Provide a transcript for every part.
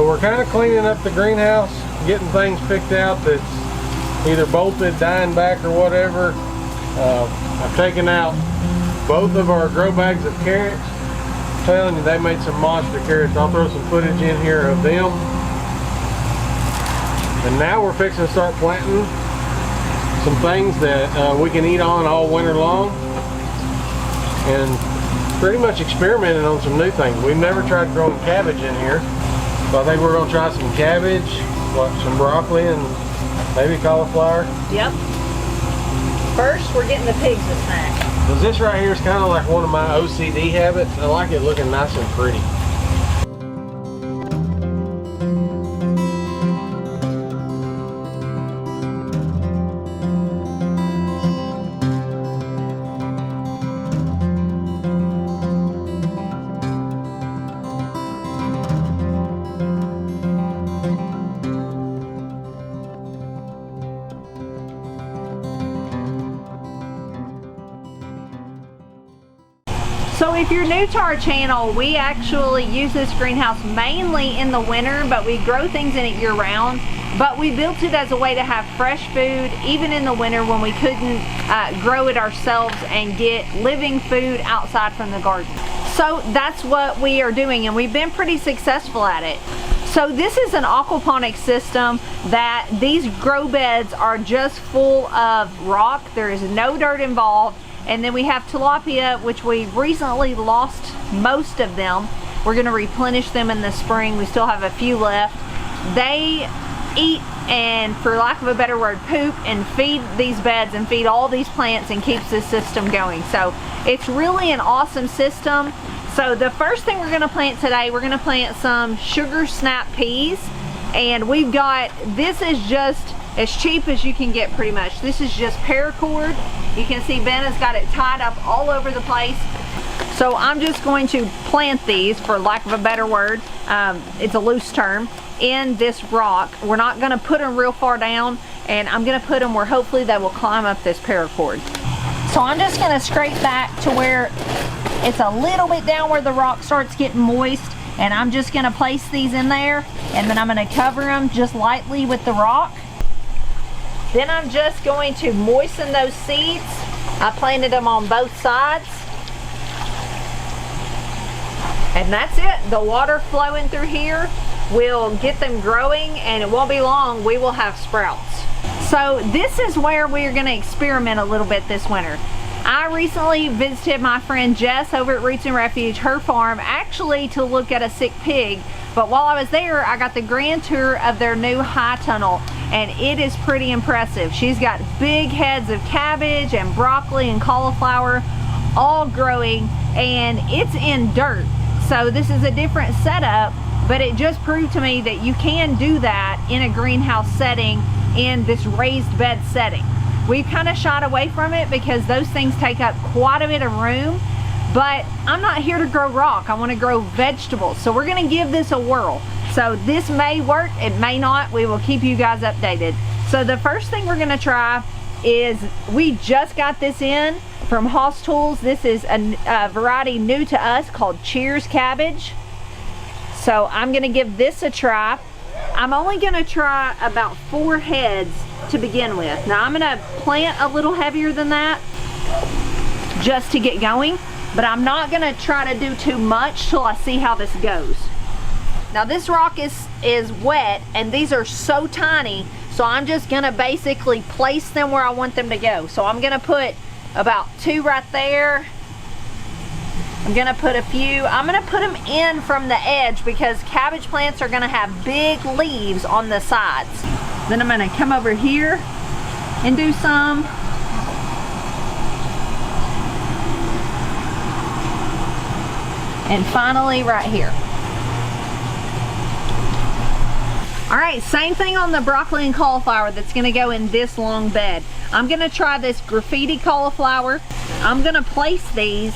So we're kind of cleaning up the greenhouse, getting things picked out that's either bolted, dying back, or whatever. I've taken out both of our grow bags of carrots. I'm telling you, they made some monster carrots. I'll throw some footage in here of them. And now we're fixing to start planting some things that we can eat on all winter long, and pretty much experimenting on some new things. We've never tried growing cabbage in here, so I think we're going to try some cabbage, some broccoli, and maybe cauliflower. Yep. First, we're getting the pigs a snack. Because this right here is kind of like one of my OCD habits. I like it looking nice and pretty. So if you're new to our channel, we actually use this greenhouse mainly in the winter, but we grow things in it year round. But we built it as a way to have fresh food even in the winter when we couldn't grow it ourselves and get living food outside from the garden. So that's what we are doing, and we've been pretty successful at it. So this is an aquaponics system that these grow beds are just full of rock. There is no dirt involved. And then we have tilapia, which we recently lost most of them. We're gonna replenish them in the spring. We still have a few left. They eat and, for lack of a better word, poop and feed these beds and feed all these plants and keeps this system going. So it's really an awesome system. So the first thing we're gonna plant today, we're gonna plant some sugar snap peas. And we've got, this is just as cheap as you can get pretty much. This is just paracord. You can see Ben has got it tied up all over the place. So I'm just going to plant these, for lack of a better word, it's a loose term, in this rock. We're not gonna put them real far down, and I'm gonna put them where hopefully they will climb up this paracord. So I'm just gonna scrape back to where it's a little bit down where the rock starts getting moist, and I'm just gonna place these in there, and then I'm gonna cover them just lightly with the rock. Then I'm just going to moisten those seeds. I planted them on both sides. And that's it. The water flowing through here will get them growing, and it won't be long, we will have sprouts. So this is where we're gonna experiment a little bit this winter. I recently visited my friend Jess over at Roots and Refuge, her farm, actually to look at a sick pig. But while I was there, I got the grand tour of their new high tunnel, and it is pretty impressive. She's got big heads of cabbage and broccoli and cauliflower all growing, and it's in dirt. So this is a different setup, but it just proved to me that you can do that in a greenhouse setting, in this raised bed setting. We've kind of shied away from it because those things take up quite a bit of room. But I'm not here to grow rock. I want to grow vegetables. So we're going to give this a whirl. So this may work, it may not. We will keep you guys updated. So the first thing we're going to try is, we just got this in from Hoss Tools. This is a variety new to us called Cheers Cabbage. So I'm going to give this a try. I'm only going to try about 4 heads to begin with. Now I'm going to plant a little heavier than that just to get going. But I'm not gonna try to do too much till I see how this goes. Now this rock is wet, and these are so tiny, so I'm just gonna basically place them where I want them to go. So I'm gonna put about 2 right there. I'm gonna put a few, I'm gonna put them in from the edge because cabbage plants are gonna have big leaves on the sides. Then I'm gonna come over here and do some. And finally right here. All right, same thing on the broccoli and cauliflower that's gonna go in this long bed. I'm gonna try this graffiti cauliflower. I'm gonna place these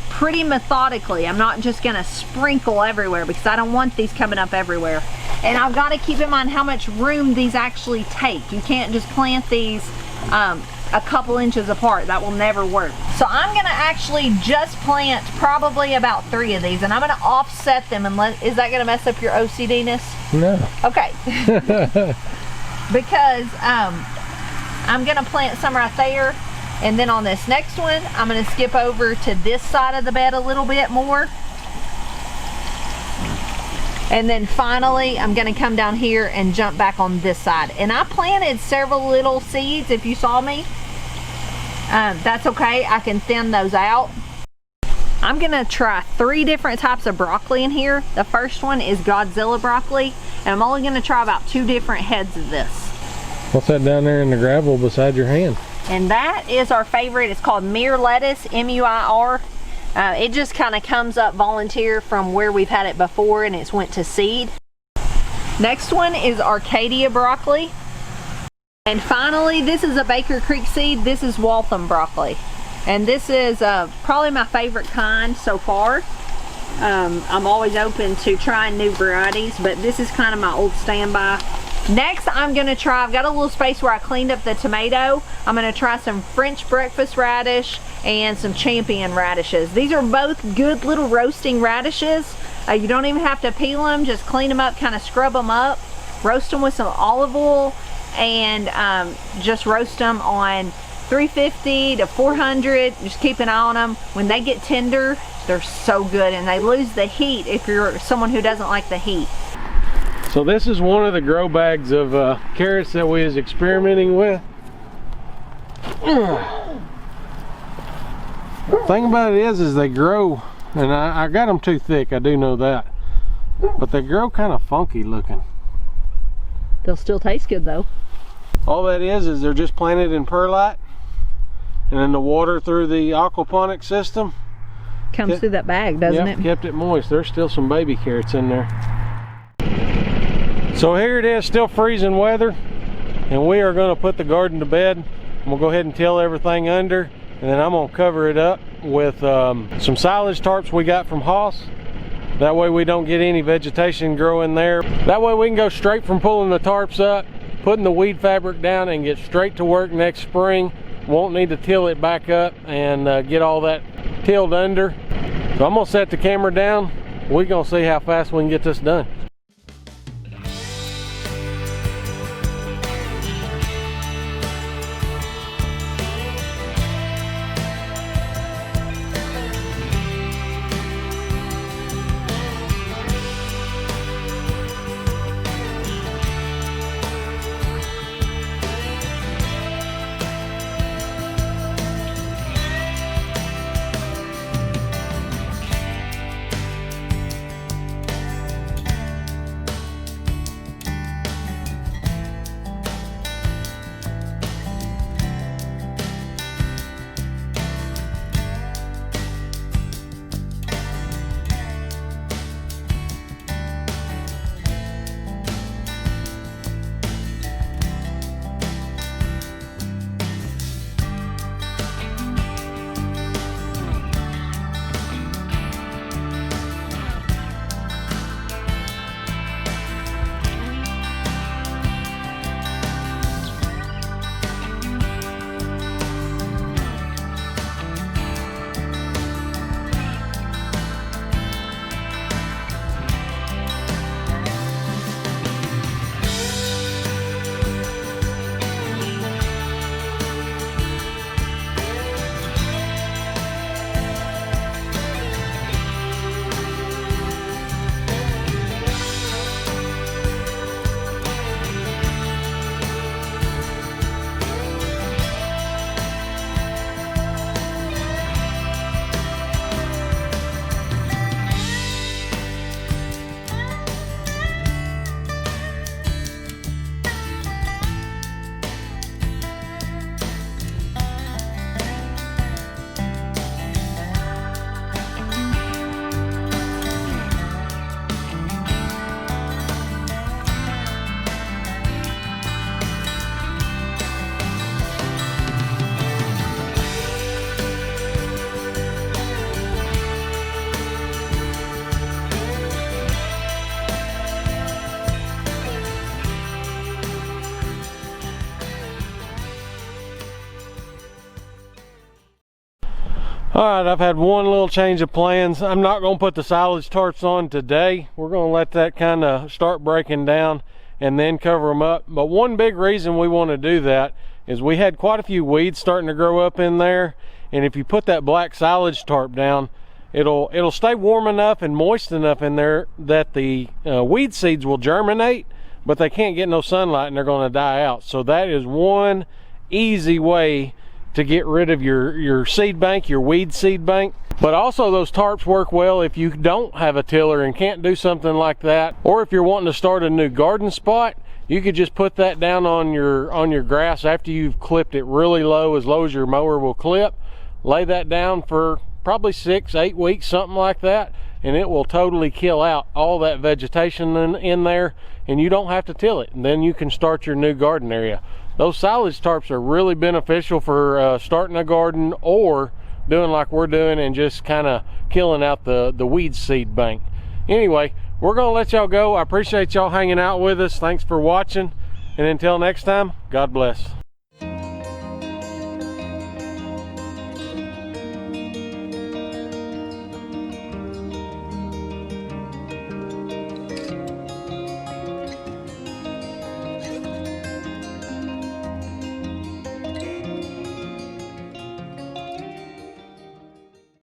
pretty methodically. I'm not just gonna sprinkle everywhere because I don't want these coming up everywhere. And I've gotta keep in mind how much room these actually take. You can't just plant these a couple inches apart. That will never work. So I'm gonna actually just plant probably about 3 of these, and I'm gonna offset them. Is that gonna mess up your OCD-ness? No. Okay. Because I'm gonna plant some right there, and then on this next one, I'm gonna skip over to this side of the bed a little bit more. And then finally, I'm gonna come down here and jump back on this side. And I planted several little seeds, if you saw me. That's okay, I can thin those out. I'm gonna try 3 different types of broccoli in here. The first one is Godzilla broccoli, and I'm only gonna try about 2 different heads of this. What's that down there in the gravel beside your hand? And that is our favorite. It's called Muir lettuce, M-U-I-R. It just kind of comes up volunteer from where we've had it before, and it's went to seed. Next one is Arcadia broccoli. And finally, this is a Baker Creek seed. This is Waltham broccoli. And this is probably my favorite kind so far. I'm always open to trying new varieties, but this is kind of my old standby. Next, I'm gonna try, I've got a little space where I cleaned up the tomato. I'm gonna try some French breakfast radish and some champion radishes. These are both good little roasting radishes. You don't even have to peel them, just clean them up, kind of scrub them up, roast them with some olive oil, and just roast them on 350 to 400. Just keep an eye on them. When they get tender, they're so good, and they lose the heat if you're someone who doesn't like the heat. So this is one of the grow bags of carrots that we was experimenting with. The thing about it is they grow, and I got them too thick, I do know that, but they grow kind of funky looking. They'll still taste good though. All that is they're just planted in perlite, and then the water through the aquaponics system Comes through that bag, doesn't it? Kept it moist. There's still some baby carrots in there. So here it is, still freezing weather, and we are going to put the garden to bed. We'll go ahead and till everything under, and then I'm going to cover it up with some silage tarps we got from Haas. That way we don't get any vegetation growing there. That way we can go straight from pulling the tarps up, putting the weed fabric down, and get straight to work next spring. Won't need to till it back up and get all that tilled under. So I'm going to set the camera down. We're going to see how fast we can get this done. All right, I've had one little change of plans. I'm not going to put the silage tarps on today. We're going to let that kind of start breaking down and then cover them up. But one big reason we want to do that is we had quite a few weeds starting to grow up in there, and if you put that black silage tarp down, it'll stay warm enough and moist enough in there that the weed seeds will germinate, but they can't get no sunlight and they're going to die out. So that is one easy way to get rid of your seed bank, your weed seed bank. But also those tarps work well if you don't have a tiller and can't do something like that, or if you're wanting to start a new garden spot, you could just put that down on your grass after you've clipped it really low as your mower will clip. Lay that down for probably 6-8 weeks, something like that, and it will totally kill out all that vegetation in there, and you don't have to till it, and then you can start your new garden area. Those silage tarps are really beneficial for starting a garden or doing like we're doing and just kind of killing out the weed seed bank. Anyway, we're gonna let y'all go. I appreciate y'all hanging out with us. Thanks for watching, and until next time, God bless.